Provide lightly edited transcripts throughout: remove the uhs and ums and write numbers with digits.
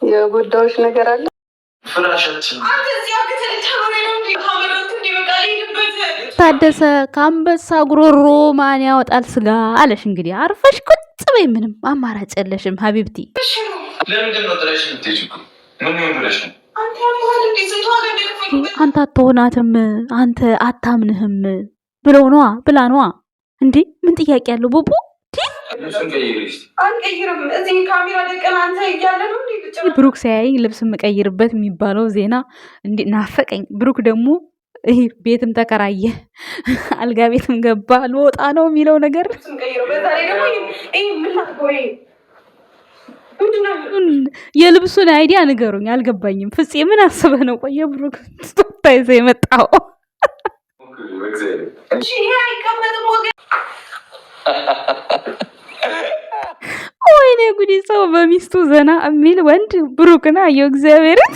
የጎዳዎች ነገር አለ። ታደሰ ከአንበሳ ጉሮሮ ማን ያወጣል ስጋ አለሽ። እንግዲህ አርፈሽ ቁጭ በይ፣ ምንም አማራጭ የለሽም ሀቢብቲ። አንተ አትሆናትም፣ አንተ አታምንህም ብለው ነዋ ብላ ነዋ። እንዴ ምን ጥያቄ ያለው ቡቡ? ብሩክ ሲያይ ልብስ የምቀይርበት የሚባለው ዜና እንዴ ናፈቀኝ። ብሩክ ደግሞ ይሄ ቤትም ተከራየ አልጋ ቤትም ገባ ልወጣ ነው የሚለው ነገር የልብሱን አይዲያ ንገሩኝ፣ አልገባኝም። ፍፄ ምን አስበህ ነው? ቆየ ብሩክ ስቶታ ይዘ የመጣው ወይኔ ጉዲ! ሰው በሚስቱ ዘና የሚል ወንድ ብሩክና አየው እግዚአብሔርን።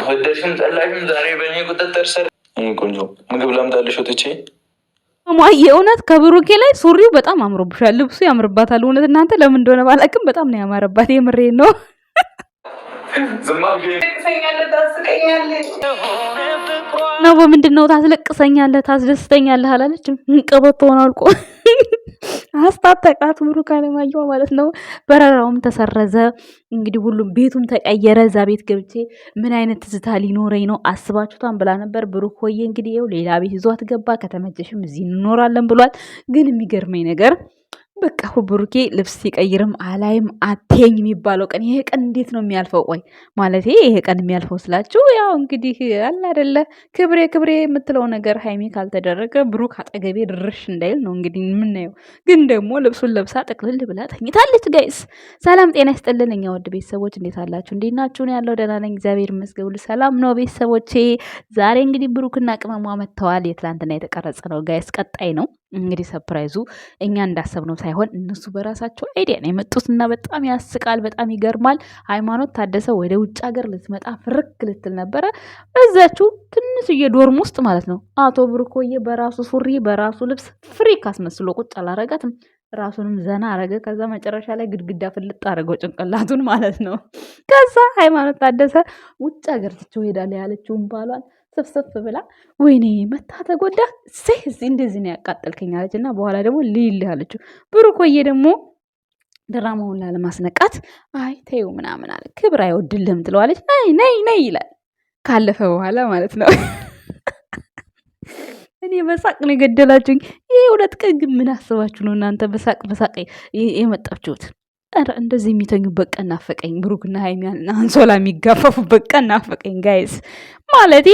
ወደድሽም ጠላሽም ዛሬ በእኔ ቁጥጥር ስር። ቆንጆ ምግብ ላምጣልሽ ወጥቼ። ማየ እውነት ከብሩኬ ላይ ሱሪው በጣም አምሮብሻል፣ ልብሱ ያምርባታል። እውነት እናንተ ለምን እንደሆነ ባላቅም በጣም ነው ያማረባት። የምሬን ነው። ነው በምንድን ነው ታስለቅሰኛለህ ታስደስተኛለህ አላለችም። ቀበቶውን አልቆ አስታጠቃት ብሩክ አለማየሁ ማለት ነው። በረራውም ተሰረዘ። እንግዲህ ሁሉም ቤቱም ተቀየረ። እዛ ቤት ገብቼ ምን አይነት ትዝታ ሊኖረኝ ነው አስባችሁታን ብላ ነበር። ብሩክ ሆዬ እንግዲህ ይኸው ሌላ ቤት ይዟት ገባ። ከተመቸሽም እዚህ እንኖራለን ብሏል። ግን የሚገርመኝ ነገር በቃ ብሩኬ ልብስ ሲቀይርም አላይም አቴኝ የሚባለው ቀን ይሄ ቀን እንዴት ነው የሚያልፈው? ቆይ ማለት ይሄ ቀን የሚያልፈው ስላችሁ ያው እንግዲህ አለ አይደለ ክብሬ ክብሬ የምትለው ነገር ሃይሜ ካልተደረገ ብሩክ አጠገቤ ድርሽ እንዳይል ነው እንግዲህ የምናየው። ግን ደግሞ ልብሱን ለብሳ ጥቅልል ብላ ተኝታለች። ጋይስ ሰላም ጤና ይስጥልን። እኛ ወድ ቤተሰቦች እንዴት አላችሁ? እንዴት ናችሁ? ነው ያለው ደህና ነኝ እግዚአብሔር ይመስገን፣ ሁሉ ሰላም ነው ቤተሰቦቼ። ዛሬ እንግዲህ ብሩክና ቅመሟ መጥተዋል። የትላንትና የተቀረጸ ነው ጋይስ፣ ቀጣይ ነው እንግዲህ ሰርፕራይዙ እኛ እንዳሰብነው ሳይሆን እነሱ በራሳቸው አይዲያ ነው የመጡት እና በጣም ያስቃል፣ በጣም ይገርማል። ሃይማኖት ታደሰ ወደ ውጭ ሀገር ልትመጣ ፍርክ ልትል ነበረ በዛችሁ ትንሽዬ ዶርም ውስጥ ማለት ነው። አቶ ብሩኮዬ በራሱ ሱሪ በራሱ ልብስ ፍሪክ አስመስሎ ቁጭ አላረጋትም። ራሱንም ዘና አረገ። ከዛ መጨረሻ ላይ ግድግዳ ፍልጥ አረገው ጭንቅላቱን ማለት ነው። ከዛ ሃይማኖት ታደሰ ውጭ ሀገር ትቼው ሄዳለሁ ያለችውን ባሏን ሰፍሰፍ ብላ ወይኔ መታ ተጎዳ እንደዚህ ነው ያቃጠልከኝ አለች። እና በኋላ ደግሞ ልይልህ አለችው። ብሩኮዬ ደግሞ ድራማውን ላለማስነቃት አይ ተይው ምናምን አለ። ክብር አይወድልህም ትለዋለች። ነይ ነይ ነይ ይላል ካለፈ በኋላ ማለት ነው። እኔ በሳቅ ነው የገደላችሁኝ። ይሄ ሁለት ቀን ግን ምን አስባችሁ ነው እናንተ በሳቅ በሳቅ የመጣችሁት? ኧረ እንደዚህ የሚተኙበት ቀን ናፈቀኝ። ብሩክና ሃይሚያን አንሶላ የሚጋፈፉበት ቀን ናፈቀኝ ጋይስ። ማለት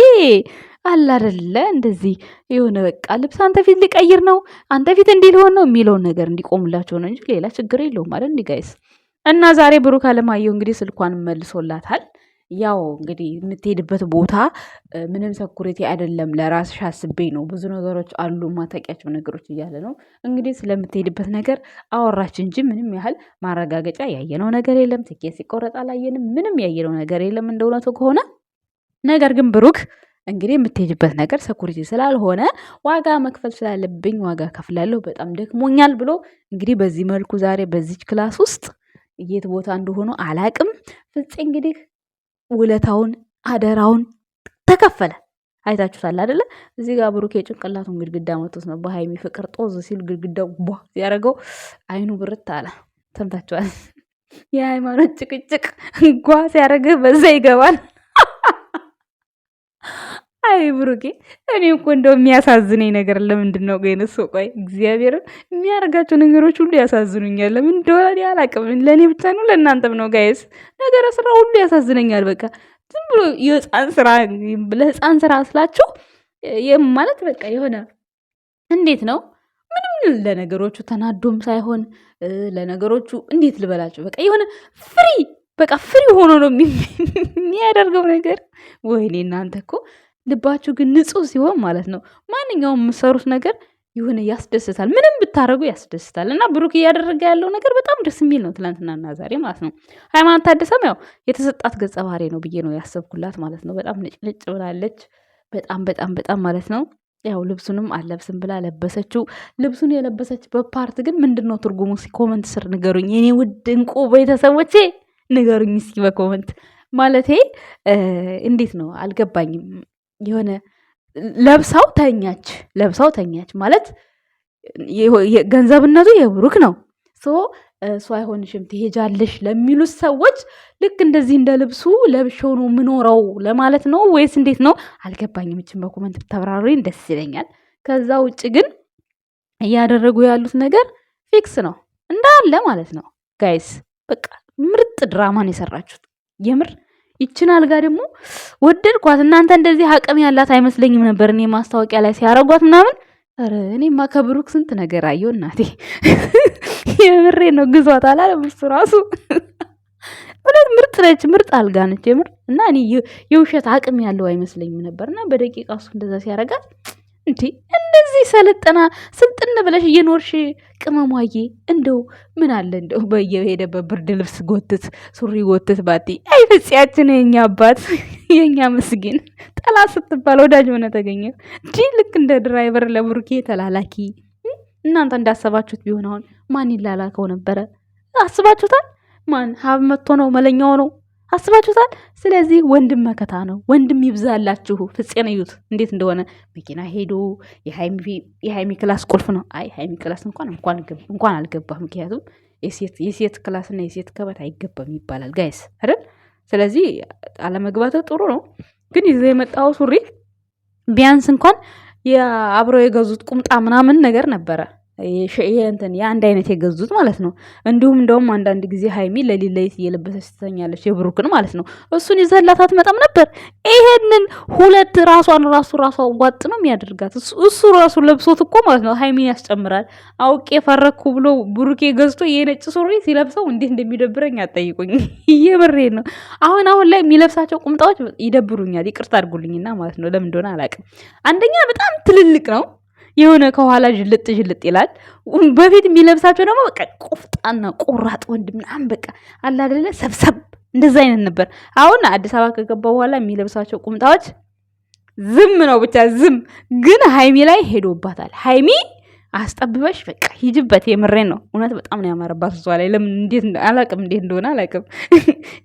አለ አይደለ እንደዚህ የሆነ በቃ ልብስ አንተ ፊት ሊቀይር ነው አንተ ፊት እንዲህ ሊሆን ነው የሚለውን ነገር እንዲቆምላቸው ነው እንጂ ሌላ ችግር የለውም ማለት እንዲህ ጋይስ። እና ዛሬ ብሩክ አለማየሁ እንግዲህ ስልኳን መልሶላታል። ያው እንግዲህ የምትሄድበት ቦታ ምንም ሰኩሪቲ አይደለም፣ ለራስሽ አስቤ ነው፣ ብዙ ነገሮች አሉ ማታውቂያቸው ነገሮች እያለ ነው እንግዲህ ስለምትሄድበት ነገር አወራች እንጂ ምንም ያህል ማረጋገጫ ያየነው ነገር የለም። ትኬት ሲቆረጥ አላየንም። ምንም ያየነው ነገር የለም እንደ እውነቱ ከሆነ። ነገር ግን ብሩክ እንግዲህ የምትሄድበት ነገር ሰኩሪቲ ስላልሆነ ዋጋ መክፈል ስላለብኝ ዋጋ ከፍላለሁ፣ በጣም ደክሞኛል ብሎ እንግዲህ በዚህ መልኩ ዛሬ በዚች ክላስ ውስጥ የት ቦታ እንደሆኑ አላቅም። ፍፄ እንግዲህ ውለታውን አደራውን ተከፈለ። አይታችሁታል አይደለ? እዚህ ጋር ብሩክ የጭንቅላቱን ግድግዳ መቶት ነው በሃይሚ ፍቅር ጦዝ ሲል ግድግዳው ቧ ሲያደርገው አይኑ ብርት አለ። ሰምታችኋል? የሃይማኖት ጭቅጭቅ ጓ ሲያደርግህ በዛ ይገባል። አይ ብሩኬ እኔ እኮ እንደው የሚያሳዝነኝ ነገር ለምንድን ነው ግን እሱ ቆይ እግዚአብሔርን የሚያደርጋቸው ነገሮች ሁሉ ያሳዝኑኛል። ለምን እንደሆነ አላውቅም። ለእኔ ብቻ ነው ለእናንተም ነው ጋይስ? ነገረ ስራ ሁሉ ያሳዝነኛል። በቃ ዝም ብሎ የህፃን ስራ ለህፃን ስራ ስላችሁ ማለት በቃ የሆነ እንዴት ነው ምንም ለነገሮቹ ተናዶም ሳይሆን ለነገሮቹ እንዴት ልበላቸው በቃ የሆነ ፍሪ ሆኖ ነው የሚያደርገው ነገር። ወይኔ እናንተ እኮ ልባችሁ ግን ንጹህ ሲሆን ማለት ነው ማንኛውም የምሰሩት ነገር የሆነ ያስደስታል። ምንም ብታደርጉ ያስደስታል። እና ብሩክ እያደረገ ያለው ነገር በጣም ደስ የሚል ነው፣ ትናንትናና ዛሬ ማለት ነው። ሃይማኖት ታደሰም ያው የተሰጣት ገጸ ባህሪ ነው ብዬ ነው ያሰብኩላት ማለት ነው። በጣም ነጭ ብላለች። በጣም በጣም በጣም ማለት ነው ያው ልብሱንም አለብስም ብላ ለበሰችው። ልብሱን የለበሰችበት ፓርት ግን ምንድነው ትርጉሙ? ኮመንት ስር ንገሩኝ። የኔ ውድ እንቁ ቤተሰቦቼ ንገሩኝ እስኪ በኮመንት። ማለቴ እንዴት ነው አልገባኝም። የሆነ ለብሳው ተኛች ማለት ገንዘብነቱ የብሩክ ነው። እሱ አይሆንሽም ትሄጃለሽ ለሚሉት ሰዎች ልክ እንደዚህ እንደ ልብሱ ለብሼው ነው ምኖረው ለማለት ነው ወይስ እንዴት ነው አልገባኝም። እችን በኮመንት ብታብራሩኝ ደስ ይለኛል። ከዛ ውጭ ግን እያደረጉ ያሉት ነገር ፊክስ ነው እንዳለ ማለት ነው ጋይስ። በቃ ምርጥ ድራማን የሰራችሁት የምር። ይችን አልጋ ደግሞ ወደድኳት። እናንተ እንደዚህ አቅም ያላት አይመስለኝም ነበር እኔ ማስታወቂያ ላይ ሲያረጓት ምናምን። ኧረ እኔማ ከብሩክ ስንት ነገር አየሁ እናቴ። የምሬ ነው። ግዟት አላለም እሱ ራሱ። እውነት ምርጥ ነች፣ ምርጥ አልጋ ነች የምር። እና እኔ የውሸት አቅም ያለው አይመስለኝም ነበር። እና በደቂቃ እሱ እንደዛ ሲያረጋት እንዴ እንደዚህ ስልጥን ብለሽ እየኖርሽ ቅመሟዬ፣ እንደው ምን አለ እንደው በየሄደበት ብርድ ልብስ ጎትት ሱሪ ጎትት ባቲ። አይ ፍጽያችን የኛ አባት የኛ ምስኪን ጠላት ስትባል ወዳጅ ሆነ ተገኘ እንጂ ልክ እንደ ድራይቨር ለብሩኬ ተላላኪ። እናንተ እንዳሰባችሁት ቢሆን አሁን ማን ይላላከው ነበረ? አስባችሁታል? ማን ሀብ መጥቶ ነው መለኛው ነው? አስባችሁታል? ስለዚህ ወንድም መከታ ነው። ወንድም ይብዛላችሁ። ፍፄን እዩት እንዴት እንደሆነ መኪና ሄዶ የሃይሚ ክላስ ቁልፍ ነው። አይ ሃይሚ ክላስ እንኳን አልገባም። ምክንያቱም የሴት ክላስና የሴት ከበት አይገባም ይባላል ጋይስ አይደል? ስለዚህ አለመግባት ጥሩ ነው። ግን ይዘው የመጣው ሱሪ ቢያንስ እንኳን አብረው የገዙት ቁምጣ ምናምን ነገር ነበረ የአንድ አይነት የገዙት ማለት ነው። እንዲሁም እንደውም አንዳንድ ጊዜ ሃይሚ ለሊለይት እየለበሰች ትተኛለች የብሩክን ማለት ነው። እሱን ይዘላት አትመጣም ነበር። ይሄንን ሁለት ራሷን ዋጥ ነው የሚያደርጋት እሱ ራሱ ለብሶት እኮ ማለት ነው። ሃይሚን ያስጨምራል። አውቄ ፈረኩ ብሎ ብሩኬ ገዝቶ የነጭ ሱሪ ሲለብሰው እንዴት እንደሚደብረኝ አጠይቁኝ። እየምሬን ነው። አሁን ላይ የሚለብሳቸው ቁምጣዎች ይደብሩኛል። ይቅርታ አድርጉልኝና ማለት ነው። ለምን እንደሆነ አላውቅም። አንደኛ በጣም ትልልቅ ነው የሆነ ከኋላ ጅልጥ ይላል። በፊት የሚለብሳቸው ደግሞ በቃ ቆፍጣና ቆራጥ ወንድ ምናምን በቃ አለ አይደለ ሰብሰብ እንደዛ አይነት ነበር። አሁን አዲስ አበባ ከገባ በኋላ የሚለብሳቸው ቁምጣዎች ዝም ነው ብቻ ዝም። ግን ሃይሚ ላይ ሄዶባታል። ሃይሚ አስጠብበሽ በቃ ሂጅበት። የምሬን ነው። እውነት በጣም ነው ያማረባት እሷ ላይ። ለምን እንዴት እንደሆነ አላውቅም።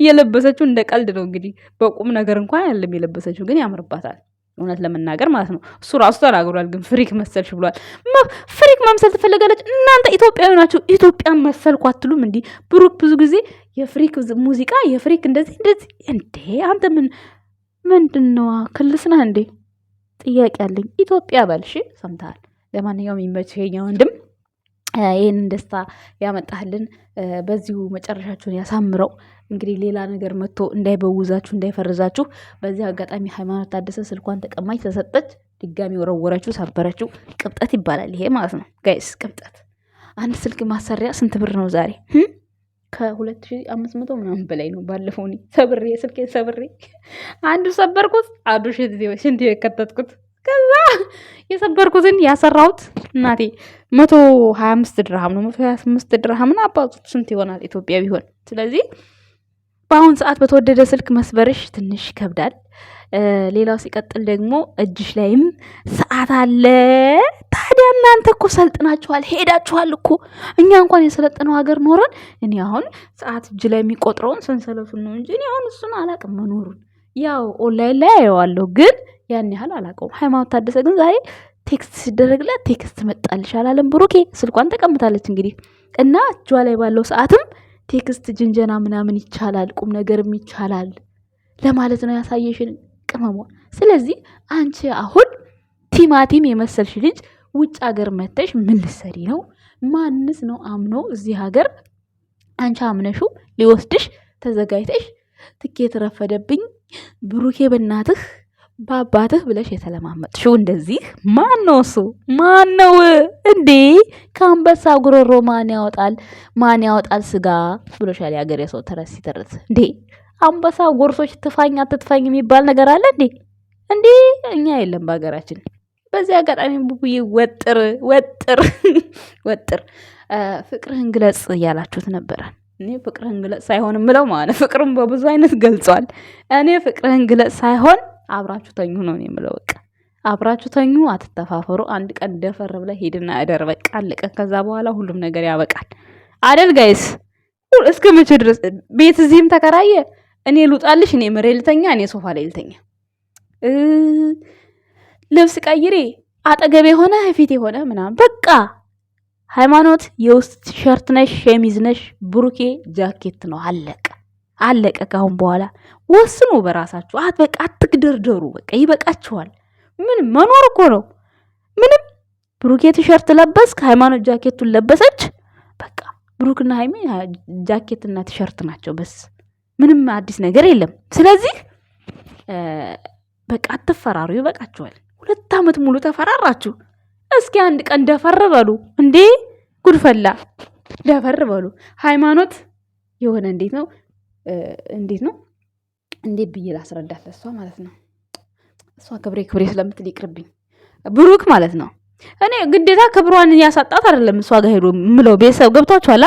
የለበሰችው እንደ ቀልድ ነው እንግዲህ በቁም ነገር እንኳን አይደለም የለበሰችው፣ ግን ያምርባታል እውነት ለመናገር ማለት ነው። እሱ ራሱ ተናግሯል። ግን ፍሪክ መሰልሽ ብሏል። ፍሪክ መምሰል ትፈልጋለች። እናንተ ኢትዮጵያዊ ናችሁ። ኢትዮጵያን መሰልኩ አትሉም? እንዲህ ብሩክ ብዙ ጊዜ የፍሪክ ሙዚቃ የፍሪክ እንደዚህ እንዴ! አንተ ምንድን ነው ክልስ ነህ እንዴ? ጥያቄ አለኝ። ኢትዮጵያ በልሽ ሰምተሃል። ለማንኛውም ይመችህ የኛ ወንድም። ይህንን ደስታ ያመጣህልን በዚሁ መጨረሻችሁን ያሳምረው። እንግዲህ ሌላ ነገር መጥቶ እንዳይበውዛችሁ እንዳይፈርዛችሁ። በዚህ አጋጣሚ ሃይማኖት ታደሰ ስልኳን ተቀማጭ ተሰጠች፣ ድጋሚ ወረወረችው፣ ሰበረችው። ቅብጠት ይባላል ይሄ ማለት ነው ጋይስ። ቅብጠት። አንድ ስልክ ማሰሪያ ስንት ብር ነው ዛሬ? ከ2500 ምናምን በላይ ነው። ባለፈው ስልኬን ሰብሬ አንዱ ሰበርኩት፣ አንዱ ሽንት የከተትኩት። ከዛ የሰበርኩትን ያሰራሁት እናቴ 125 ድርሃም ነው። 125 ድርሃም ነው። አባቱት ስንት ይሆናል ኢትዮጵያ ቢሆን? ስለዚህ በአሁን ሰዓት በተወደደ ስልክ መስበርሽ ትንሽ ይከብዳል። ሌላው ሲቀጥል ደግሞ እጅሽ ላይም ሰዓት አለ። ታዲያ እናንተ እኮ ሰልጥናችኋል፣ ሄዳችኋል እኮ። እኛ እንኳን የሰለጠነው ሀገር ኖረን እኔ አሁን ሰዓት እጅ ላይ የሚቆጥረውን ሰንሰለቱን ነው እንጂ እኔ አሁን እሱን አላቅም መኖሩን። ያው ኦንላይን ላይ አየዋለሁ ግን ያን ያህል አላውቀውም። ሃይማኖት ታደሰ ግን ዛሬ ቴክስት ሲደረግላት ቴክስት መጣልሽ አላለም ብሩኬ። ስልኳን ተቀምጣለች እንግዲህ እና እጇ ላይ ባለው ሰዓትም ቴክስት ጅንጀና ምናምን ይቻላል፣ ቁም ነገርም ይቻላል ለማለት ነው ያሳየሽን ቅመሟ። ስለዚህ አንቺ አሁን ቲማቲም የመሰልሽ ልጅ ውጭ ሀገር መተሽ ምን ልትሰሪ ነው? ማንስ ነው አምኖ እዚህ ሀገር አንቺ አምነሹ ሊወስድሽ ተዘጋጅተሽ ትኬት ረፈደብኝ ብሩኬ በእናትህ በአባትህ ብለሽ የተለማመጥሽው እንደዚህ ማን ነው? እሱ ማን ነው እንዴ? ከአንበሳ ጉሮሮ ማን ያወጣል ስጋ ብሎሻል የሀገሬ ሰው ተረት ሲተርት። እንዴ አንበሳ ጎርሶች ትፋኝ አትትፋኝ የሚባል ነገር አለ እንዴ? እንዴ እኛ የለም በሀገራችን። በዚህ አጋጣሚ ቡቡዬ ወጥር ፍቅርህን ግለጽ እያላችሁት ነበረ። እኔ ፍቅርህን ግለጽ ሳይሆን ምለው ማለት ፍቅርም በብዙ አይነት ገልጿል። እኔ ፍቅርህን ግለጽ ሳይሆን አብራችሁ ተኙ ነው የምለው። በቃ አብራችሁ ተኙ፣ አትተፋፈሩ። አንድ ቀን ደፈር ብለህ ሄድና እደር። በቃ አለቀ። ከዛ በኋላ ሁሉም ነገር ያበቃል አደል ጋይስ? እስከ መቼ ድረስ ቤት እዚህም ተከራየ? እኔ ልውጣልሽ፣ እኔ መሬት ልተኛ፣ እኔ ሶፋ ላይ ልተኛ። ልብስ ቀይሬ አጠገቤ ሆነ ፊት የሆነ ምናምን በቃ ሃይማኖት የውስጥ ቲሸርት ነሽ ሸሚዝ ነሽ፣ ብሩኬ ጃኬት ነው። አለቀ አለቀ። ካሁን በኋላ ወስኑ በራሳችሁ። በቃ አትግደርደሩ። በቃ ይበቃችኋል። ምን መኖር እኮ ነው። ምንም ብሩኬ ቲሸርት ለበስክ፣ ሃይማኖት ጃኬቱን ለበሰች። በቃ ብሩክና ሃይሜ ጃኬትና ቲሸርት ናቸው። በስ ምንም አዲስ ነገር የለም። ስለዚህ በቃ አትፈራሩ። ይበቃችኋል። 2 ዓመት ሙሉ ተፈራራችሁ። እስኪ አንድ ቀን ደፈር በሉ እንዴ! ጉድፈላ ደፈር በሉ። ሃይማኖት የሆነ እንዴት ነው እንዴት ብዬ ላስረዳት ለሷ ማለት ነው። እሷ ክብሬ ስለምትል ይቅርብኝ። ብሩክ ማለት ነው። እኔ ግዴታ ክብሯን ያሳጣት አይደለም እሷ ጋር ሄዶ ምለው ቤተሰብ ገብቷችኋል።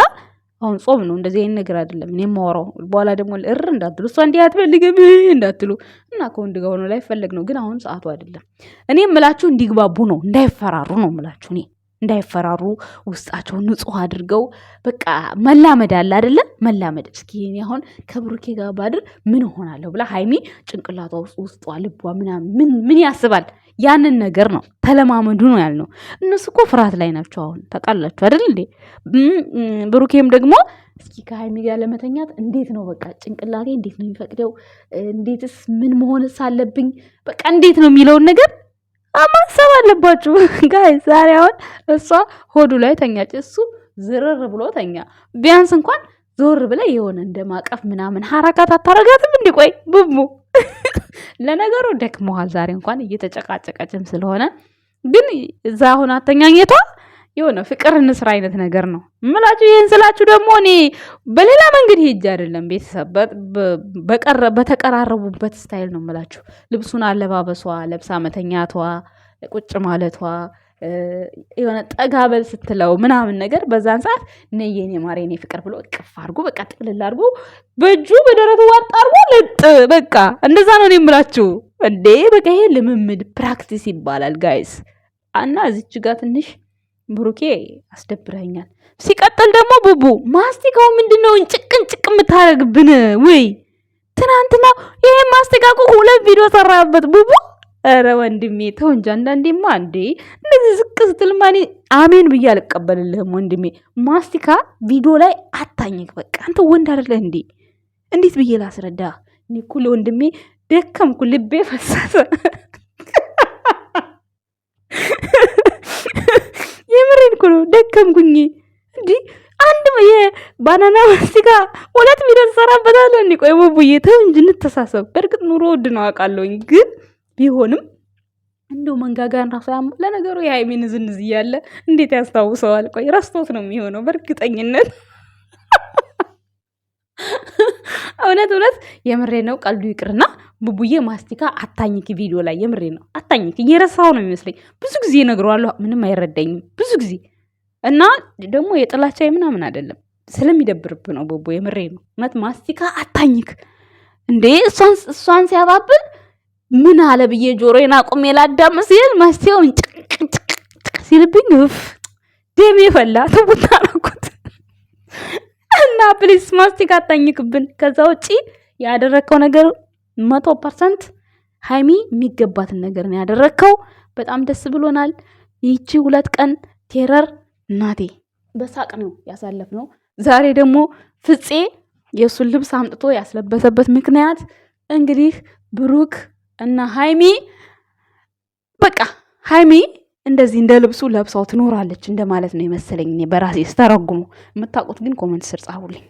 አሁን ጾም ነው፣ እንደዚህ አይነት ነገር አይደለም። እኔ የማወራው በኋላ ደግሞ እንዳትሉ እሷ እንዲህ አትፈልግም እንዳትሉ እና ከወንድ ጋር ሆኖ ላይ ፈለግ ነው። ግን አሁን ሰዓቱ አይደለም። እኔ የምላችሁ እንዲግባቡ ነው፣ እንዳይፈራሩ ነው የምላችሁ። እኔ እንዳይፈራሩ ውስጣቸውን ንጹህ አድርገው በቃ መላመድ አለ አይደለ? መላመድ። እስኪ እኔ አሁን ከብሩኬ ጋር ባድር ምን እሆናለሁ ብላ ሃይሚ ጭንቅላቷ ውስጧ ልቧ ምናምን ምን ያስባል? ያንን ነገር ነው ተለማመዱ ነው ያልነው። እነሱ እኮ ፍርሃት ላይ ናቸው አሁን ታውቃላችሁ አይደል እንዴ? ብሩኬም ደግሞ እስኪ ከሃይሚ ጋር ለመተኛት እንዴት ነው በቃ ጭንቅላቴ እንዴት ነው የሚፈቅደው? እንዴትስ ምን መሆንስ አለብኝ? በቃ እንዴት ነው የሚለውን ነገር ማሰብ አለባችሁ ጋይ። ዛሬ አሁን እሷ ሆዱ ላይ ተኛች፣ እሱ ዝርር ብሎ ተኛ። ቢያንስ እንኳን ዞር ብለ የሆነ እንደ ማቀፍ ምናምን ሐረካት አታረጋትም እንዴ? ቆይ ቡቡ ለነገሩ ደክመዋል ዛሬ እንኳን እየተጨቃጨቀችም ስለሆነ፣ ግን እዛ አሁን አተኛኘቷ የሆነ ፍቅር እንስራ አይነት ነገር ነው ምላችሁ። ይህን ስላችሁ ደግሞ እኔ በሌላ መንገድ ሄጅ አይደለም ቤተሰብ በተቀራረቡበት ስታይል ነው ምላችሁ። ልብሱን አለባበሷ፣ ለብሳ መተኛቷ፣ ቁጭ ማለቷ፣ የሆነ ጠጋበል ስትለው ምናምን ነገር በዛን ሰዓት ነየኔ ማሬኔ ፍቅር ብሎ እቅፍ አድርጎ በቃ ጥቅልል አድርጎ በእጁ በደረቱ ዋጥ አድርጎ ለጥ በቃ እንደዛ ነው እኔ የምላችሁ እንዴ። በቃ ይሄ ልምምድ ፕራክቲስ ይባላል ጋይስ። እና እዚች ጋር ትንሽ ብሩኬ አስደብረኛል። ሲቀጥል ደግሞ ቡቡ ማስቲካው ምንድነው እንጭቅን ጭቅ የምታረግብን? ወይ ትናንትና ይሄ ማስቲካቁ 2 ቪዲዮ ሰራበት ቡቡ። ኧረ ወንድሜ ተው እንጂ አንዳንዴማ እንዴ እንደዚህ ዝቅ ስትል ማን አሜን ብዬ አልቀበልልህም ወንድሜ። ማስቲካ ቪዲዮ ላይ አታኝክ። በቃ አንተ ወንድ አይደለህ እንዴ? እንዴት ብዬ ላስረዳ? እኔ እኮ ለወንድሜ ደከምኩ፣ ልቤ ፈሰሰ። የምሬን እኮ ነው ደከምኩኝ። እንዲ አንድ የባናና ማስቲካ 2 ቪዲዮ ተሰራበታል እንዴ? ቆይ ቡቡዬ ተው እንጂ እንተሳሰብ። በእርግጥ ኑሮ ውድ ነው አውቃለሁኝ፣ ግን ቢሆንም እንደው መንጋጋን ራሱ ያም ለነገሩ የሃይሚን ዝንዝ እያለ እንዴት ያስታውሰዋል? ቆይ ረስቶት ነው የሚሆነው በእርግጠኝነት። እውነት የምሬ ነው። ቀልዱ ይቅርና ቡቡዬ ማስቲካ አታኝክ ቪዲዮ ላይ የምሬ ነው አታኝክ። እየረሳው ነው የሚመስለኝ። ብዙ ጊዜ እነግረዋለሁ፣ ምንም አይረዳኝም ብዙ ጊዜ። እና ደግሞ የጥላቻ ምናምን አይደለም ስለሚደብርብ ነው ቡቡ፣ የምሬ ነው። እውነት ማስቲካ አታኝክ እንዴ! እሷን ሲያባብል ምን አለ ብዬ ጆሮዬን አቁሜ ላዳምጥ ሲል ማስቲካውን ጭቅ ሲልብኝ ደሜ ፈላ። ተቡታ አልኩት እና ፕሊስ ማስቲካ አታኝክብን። ከዛ ውጪ ያደረከው ነገር 100% ሃይሚ የሚገባትን ነገር ነው ያደረከው። በጣም ደስ ብሎናል። ይቺ 2 ቀን ቴረር እናቴ በሳቅ ነው ያሳለፍነው። ዛሬ ደግሞ ፍፄ የሱን ልብስ አምጥቶ ያስለበሰበት ምክንያት እንግዲህ ብሩክ እና ሃይሚ በቃ ሃይሚ እንደዚህ እንደ ልብሱ ለብሳው ትኖራለች እንደማለት ነው የመሰለኝ እኔ በራሴ ስተረጉሙ። የምታውቁት ግን ኮሜንት ስር ጻፉልኝ።